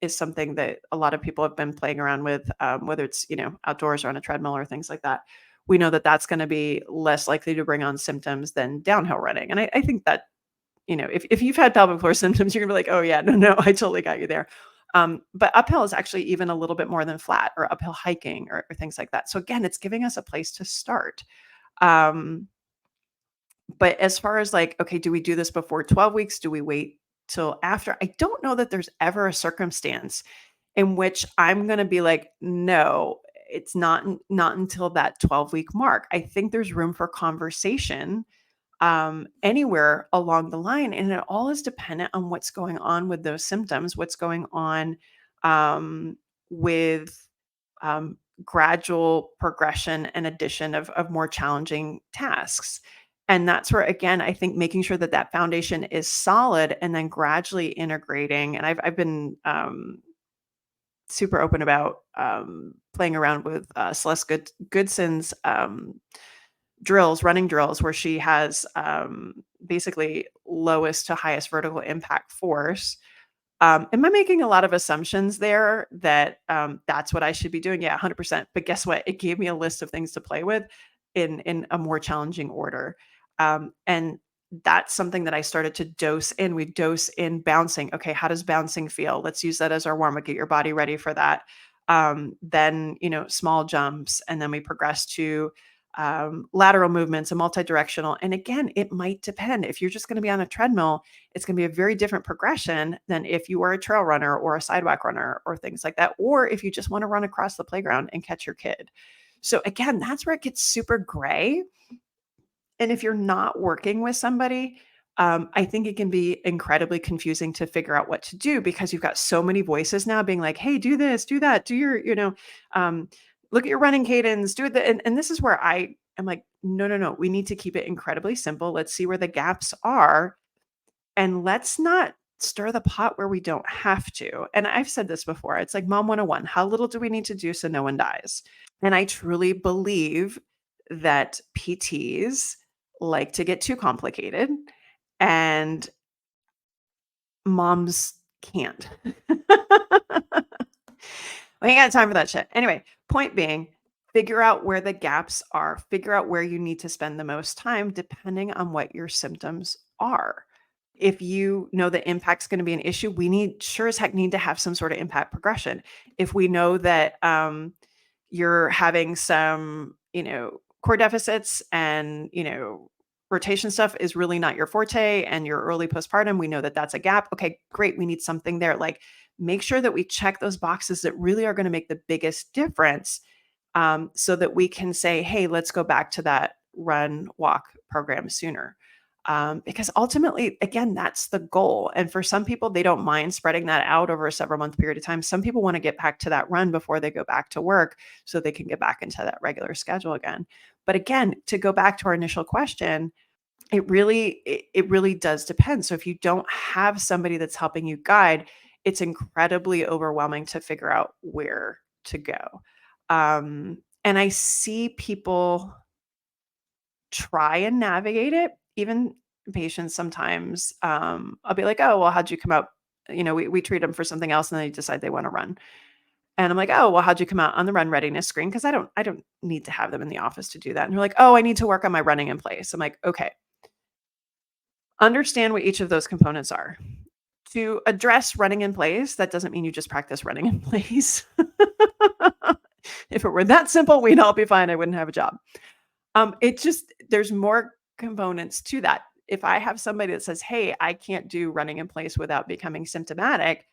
is something that a lot of people have been playing around with, whether it's outdoors or on a treadmill or things like that. We know that that's going to be less likely to bring on symptoms than downhill running. And I think that if you've had pelvic floor symptoms, you're gonna be like, "Oh yeah, no, I totally got you there." But uphill is actually even a little bit more than flat or uphill hiking or things like that. So again, it's giving us a place to start. Um, but as far as like, okay, do we do this before 12 weeks? Do we wait till after? I don't know that there's ever a circumstance in which I'm going to be like, no. it's not until that 12-week mark. I think there's room for conversation anywhere along the line. And it all is dependent on what's going on with those symptoms, what's going on with um, gradual progression and addition of more challenging tasks. And that's where, again, I think making sure that that foundation is solid and then gradually integrating. And I've been super open about playing around with Goodson's drills, running drills, where she has basically lowest to highest vertical impact force. Am I making a lot of assumptions there that that's what I should be doing? Yeah, 100%. But guess what? It gave me a list of things to play with in a more challenging order. And that's something that I started to dose in. We dose in bouncing. Okay, how does bouncing feel? Let's use that as our warm up. Get your body ready for that. Then, small jumps, and then we progress to lateral movements and multi-directional. And again, it might depend. If you're just going to be on a treadmill, it's going to be a very different progression than if you are a trail runner or a sidewalk runner or things like that, or if you just want to run across the playground and catch your kid. So again, that's where it gets super gray. And if you're not working with somebody, I think it can be incredibly confusing to figure out what to do, because you've got so many voices now being like, hey, do this, do that, do your, um, look at your running cadence, do it. And this is where I am like, no, no, no, we need to keep it incredibly simple. Let's see where the gaps are. And let's not stir the pot where we don't have to. And I've said this before. It's like Mom 101. How little do we need to do so no one dies? And I truly believe that PTs like to get too complicated, and moms can't. We ain't got time for that shit. Anyway, point being, figure out where the gaps are, figure out where you need to spend the most time depending on what your symptoms are. If you know the impact's going to be an issue, we sure as heck need to have some sort of impact progression. If we know that you're having some, core deficits, and, rotation stuff is really not your forte, and you're early postpartum, we know that that's a gap. Okay, great. We need something there. Like, make sure that we check those boxes that really are going to make the biggest difference, so that we can say, hey, let's go back to that run walk program sooner. Because ultimately, again, that's the goal. And for some people, they don't mind spreading that out over a several month period of time. Some people want to get back to that run before they go back to work so they can get back into that regular schedule again. But again, to go back to our initial question, it really does depend. So if you don't have somebody that's helping you guide, it's incredibly overwhelming to figure out where to go. And I see people try and navigate it. Even patients sometimes, I'll be like, oh, well, how'd you come out? We treat them for something else, and then they decide they want to run. And I'm like, oh, well, how'd you come out on the run readiness screen? Because I don't need to have them in the office to do that. And they're like, oh, I need to work on my running in place. I'm like, okay, understand what each of those components are. To address running in place, that doesn't mean you just practice running in place. If it were that simple, we'd all be fine. I wouldn't have a job. There's more components to that. If I have somebody that says, hey, I can't do running in place without becoming symptomatic,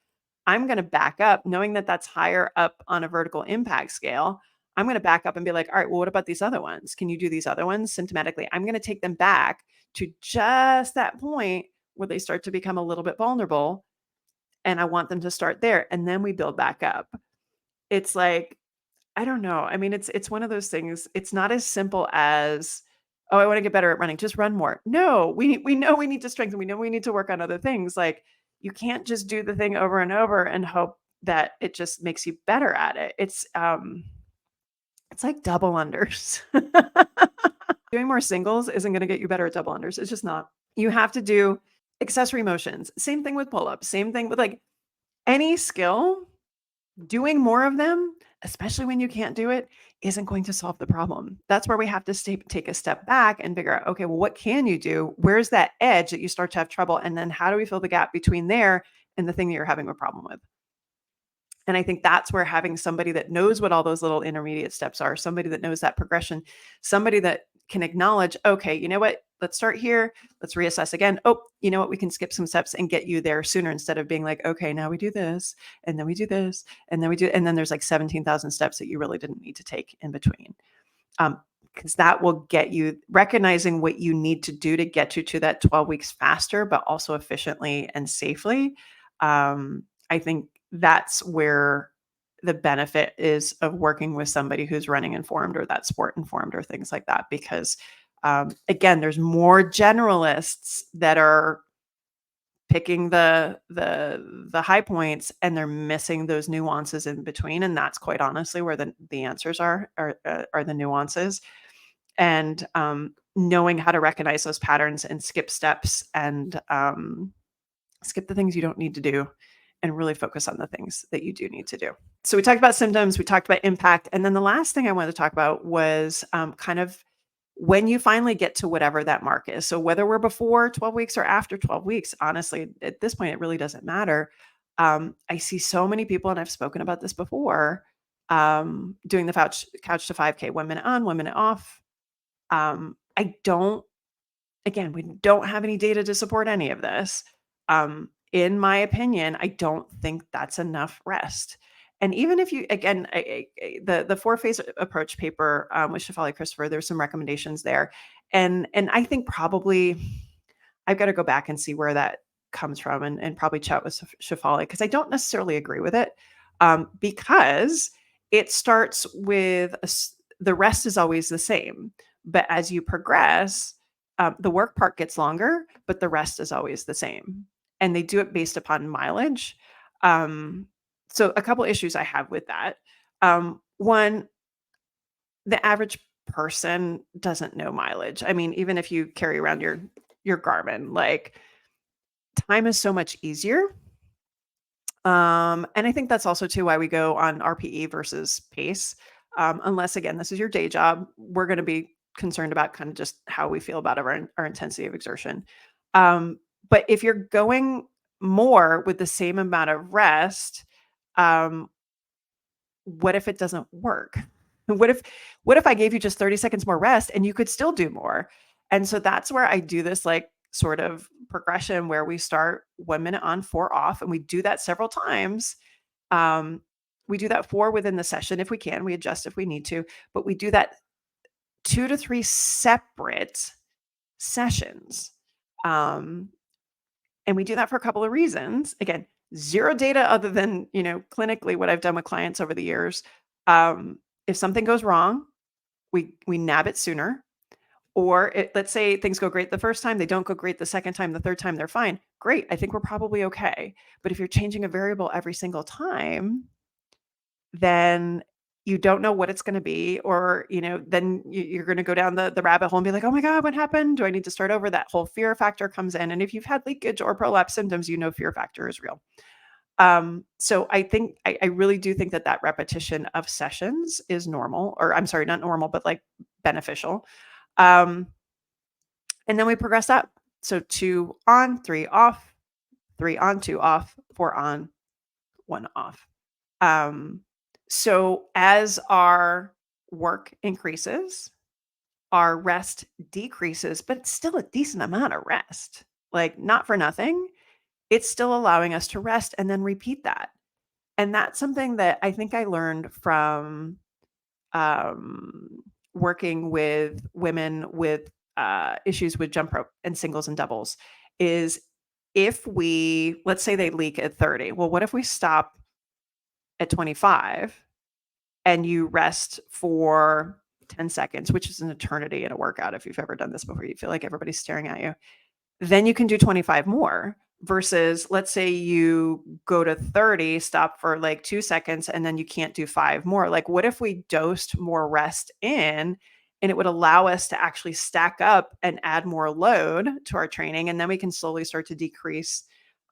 I'm going to back up, knowing that that's higher up on a vertical impact scale. I'm going to back up and be like, all right, well, what about these other ones? Can you do these other ones symptomatically? I'm going to take them back to just that point where they start to become a little bit vulnerable. And I want them to start there. And then we build back up. It's like, I don't know. I mean, it's one of those things. It's not as simple as, oh, I want to get better at running. Just run more. No, we know we need to strengthen. We know we need to work on other things. Like, you can't just do the thing over and over and hope that it just makes you better at it. It's like double unders. Doing more singles isn't going to get you better at double unders. It's just not. You have to do accessory motions. Same thing with pull-ups. Same thing with like any skill. Doing more of them, especially when you can't do it, isn't going to solve the problem. That's where we have to take a step back and figure out, okay, well, what can you do? Where's that edge that you start to have trouble? And then how do we fill the gap between there and the thing that you're having a problem with? And I think that's where having somebody that knows what all those little intermediate steps are, somebody that knows that progression, somebody that can acknowledge, okay, you know what? let's start here. Let's reassess again. Oh, you know what? We can skip some steps and get you there sooner instead of being like, okay, now we do this and then we do this and then we do, and then there's like 17,000 steps that you really didn't need to take in between. Because that will get you recognizing what you need to do to get you to that 12 weeks faster, but also efficiently and safely. I think that's where the benefit is of working with somebody who's running informed or that sport informed or things like that. Because again, there's more generalists that are picking the high points and they're missing those nuances in between, and that's quite honestly where the answers are the nuances. And knowing how to recognize those patterns and skip steps and skip the things you don't need to do and really focus on the things that you do need to do. So we talked about symptoms, we talked about impact, and then the last thing I wanted to talk about was kind of when you finally get to whatever that mark is. So whether we're before 12 weeks or after 12 weeks, honestly, at this point, it really doesn't matter. I see so many people, and I've spoken about this before, doing the couch to 5K, 1 minute on, 1 minute off. I don't, again, we don't have any data to support any of this. In my opinion, I don't think that's enough rest. And even if you, again, the 4 phase approach paper with Shefali Christopher, there's some recommendations there, and I think probably I've got to go back and see where that comes from, and probably chat with Shefali because I don't necessarily agree with it, because it starts with the rest is always the same, but as you progress, the work part gets longer, but the rest is always the same, and they do it based upon mileage. Um, so a couple issues I have with that. One, the average person doesn't know mileage. I mean, even if you carry around your Garmin, like time is so much easier. And I think that's also too why we go on RPE versus pace. Unless again, this is your day job, we're going to be concerned about kind of just how we feel about our intensity of exertion. But if you're going more with the same amount of rest, um, what if it doesn't work? What if I gave you just 30 seconds more rest and you could still do more? And so that's where I do this like sort of progression where we start 1 minute on, 4 off, and we do that several times. Um, we do that 4 within the session if we can. We adjust if we need to, but we do that 2 to 3 separate sessions. Um, and we do that for a couple of reasons. Again, zero data other than, clinically what I've done with clients over the years. If something goes wrong, we nab it sooner. Or let's say things go great the first time, they don't go great the second time, the third time they're fine. Great, I think we're probably okay. But if you're changing a variable every single time, then you don't know what it's going to be, or then you're going to go down the rabbit hole and be like, oh my god, what happened? Do I need to start over? That whole fear factor comes in, and if you've had leakage or prolapse symptoms, fear factor is real. So I think I really do think that repetition of sessions is normal, or I'm sorry, not normal, but like beneficial. And then we progress up. So 2 on, 3 off, 3 on, 2 off, 4 on, 1 off. So as our work increases, our rest decreases, but it's still a decent amount of rest. Like not for nothing, it's still allowing us to rest and then repeat that. And that's something that I think I learned from working with women with issues with jump rope and singles and doubles is if let's say they leak at 30. Well, what if we stop at 25 and you rest for 10 seconds, which is an eternity in a workout. If you've ever done this before, you feel like everybody's staring at you. Then you can do 25 more versus let's say you go to 30, stop for like 2 seconds, and then you can't do 5 more. Like, what if we dosed more rest in and it would allow us to actually stack up and add more load to our training? And then we can slowly start to decrease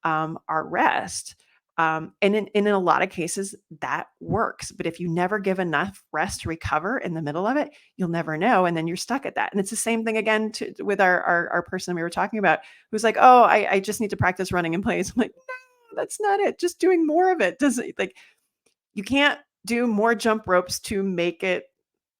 our rest. And in a lot of cases that works, but if you never give enough rest to recover in the middle of it, you'll never know. And then you're stuck at that. And it's the same thing again with our person we were talking about, who's like, oh, I just need to practice running in place. I'm like, no, that's not it. Just doing more of it doesn't, like, you can't do more jump ropes to make it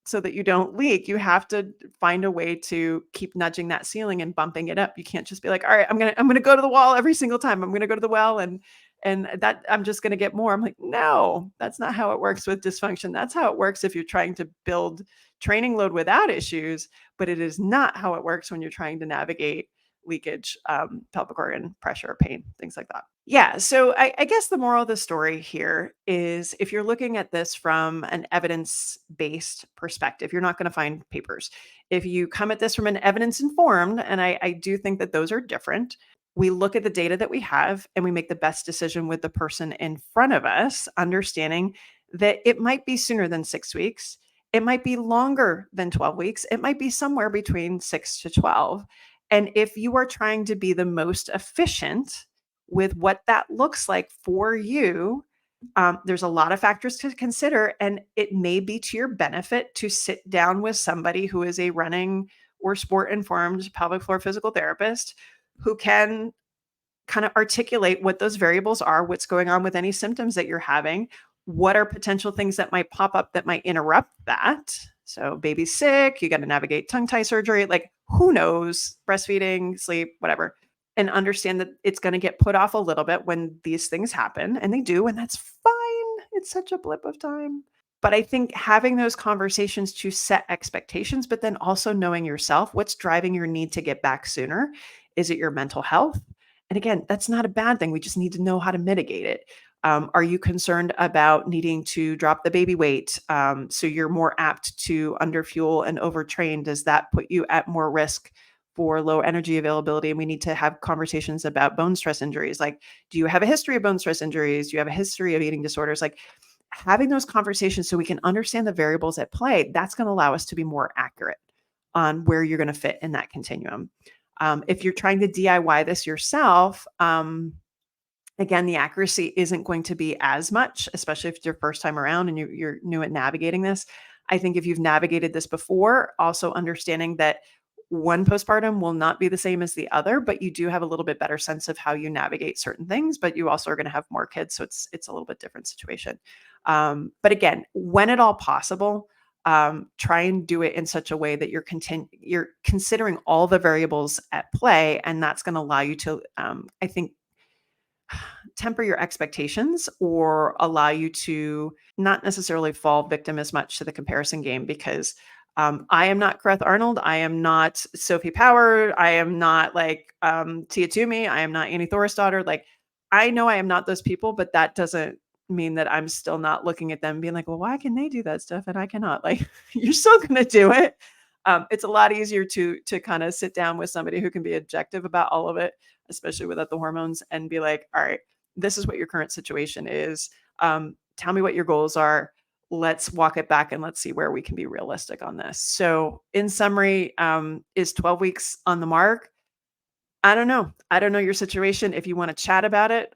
so that you don't leak. You have to find a way to keep nudging that ceiling and bumping it up. You can't just be like, all right, I'm gonna go to the wall every single time. I'm gonna go to the well and that I'm just gonna get more. I'm like, no, that's not how it works with dysfunction. That's how it works if you're trying to build training load without issues, but it is not how it works when you're trying to navigate leakage, pelvic organ pressure, pain, things like that. Yeah. So I guess the moral of the story here is if you're looking at this from an evidence based perspective, you're not going to find papers. If you come at this from an evidence informed, and I do think that those are different, we look at the data that we have and we make the best decision with the person in front of us, understanding that it might be sooner than 6 weeks. It might be longer than 12 weeks. It might be somewhere between 6 to 12. And if you are trying to be the most efficient with what that looks like for you, there's a lot of factors to consider. And it may be to your benefit to sit down with somebody who is a running or sport informed pelvic floor physical therapist who can kind of articulate what those variables are, what's going on with any symptoms that you're having, what are potential things that might pop up that might interrupt that. So, baby's sick, you got to navigate tongue tie surgery, like who knows, breastfeeding, sleep, whatever. And understand that it's going to get put off a little bit when these things happen, and they do, and that's fine. It's such a blip of time. But I think having those conversations to set expectations, but then also knowing yourself, what's driving your need to get back sooner? Is it your mental health? And again, that's not a bad thing. We just need to know how to mitigate it. Are you concerned about needing to drop the baby weight? So you're more apt to underfuel and overtrain. Does that put you at more risk for low energy availability? And we need to have conversations about bone stress injuries. Like, do you have a history of bone stress injuries? Do you have a history of eating disorders? Like, having those conversations so we can understand the variables at play, that's going to allow us to be more accurate on where you're going to fit in that continuum. If you're trying to DIY this yourself, again, the accuracy isn't going to be as much, especially if it's your first time around and you're new at navigating this. I think if you've navigated this before, also understanding that one postpartum will not be the same as the other, but you do have a little bit better sense of how you navigate certain things, but you also are going to have more kids. So it's a little bit different situation. But again, when at all possible, try and do it in such a way that you're considering all the variables at play, and that's going to allow you to, I think, temper your expectations or allow you to not necessarily fall victim as much to the comparison game because I am not Greth Arnold. I am not Sophie Power. I am not like Tia Toomey. I am not Annie Thorisdottir. Like, I know I am not those people, but that doesn't mean that I'm still not looking at them being like, well, why can they do that stuff and I cannot? Like, you're still going to do it. It's a lot easier to kind of sit down with somebody who can be objective about all of it, especially without the hormones, and be like, all right, this is what your current situation is. Tell me what your goals are. Let's walk it back and let's see where we can be realistic on this. So, in summary, is 12 weeks on the mark? I don't know. I don't know your situation. If you want to chat about it,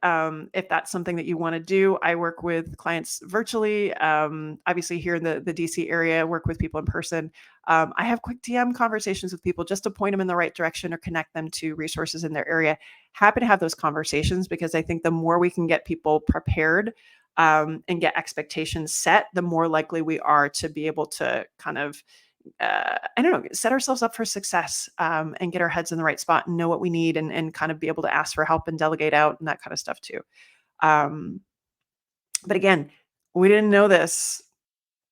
if that's something that you want to do, I work with clients virtually. Obviously, here in the DC area, work with people in person. I have quick DM conversations with people just to point them in the right direction or connect them to resources in their area. Happy to have those conversations because I think the more we can get people prepared and get expectations set, the more likely we are to be able to kind of I don't know, set ourselves up for success and get our heads in the right spot and know what we need and kind of be able to ask for help and delegate out and that kind of stuff too. Um, but again, we didn't know this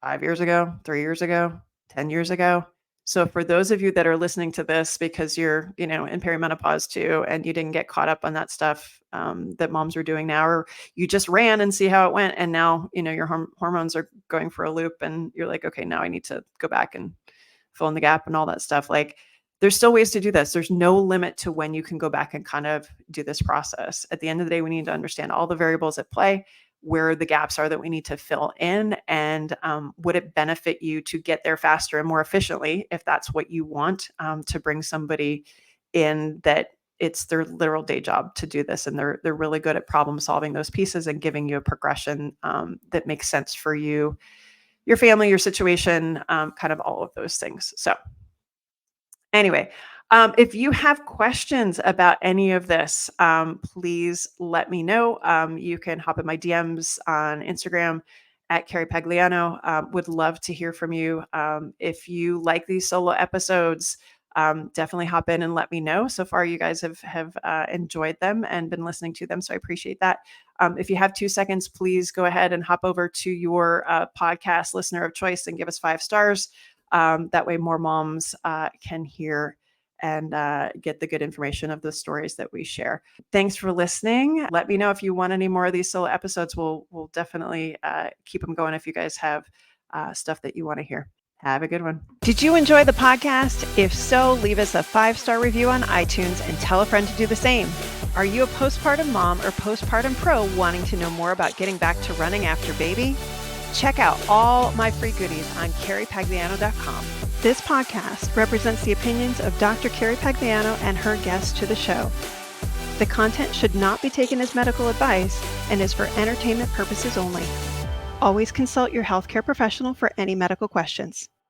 5 years ago, 3 years ago, 10 years ago. So for those of you that are listening to this because you're, in perimenopause too, and you didn't get caught up on that stuff that moms are doing now, or you just ran and see how it went, and now your hormones are going for a loop, and you're like, okay, now I need to go back and fill in the gap and all that stuff. Like, there's still ways to do this. There's no limit to when you can go back and kind of do this process. At the end of the day, we need to understand all the variables at play, where the gaps are that we need to fill in, and would it benefit you to get there faster and more efficiently if that's what you want, to bring somebody in that it's their literal day job to do this, and they're really good at problem solving those pieces and giving you a progression that makes sense for you, your family, your situation, kind of all of those things. So anyway, if you have questions about any of this, please let me know. You can hop in my DMs on Instagram at Carrie Pagliano. Would love to hear from you. If you like these solo episodes, definitely hop in and let me know. So far, you guys have enjoyed them and been listening to them, so I appreciate that. If you have 2 seconds, please go ahead and hop over to your podcast listener of choice and give us 5 stars. That way, more moms can hear and get the good information of the stories that we share. Thanks for listening. Let me know if you want any more of these solo episodes. We'll definitely keep them going if you guys have stuff that you want to hear. Have a good one. Did you enjoy the podcast? If so, leave us a 5-star review on iTunes and tell a friend to do the same. Are you a postpartum mom or postpartum pro wanting to know more about getting back to running after baby? Check out all my free goodies on carriepagliano.com. This podcast represents the opinions of Dr. Carrie Pagliano and her guests to the show. The content should not be taken as medical advice and is for entertainment purposes only. Always consult your healthcare professional for any medical questions.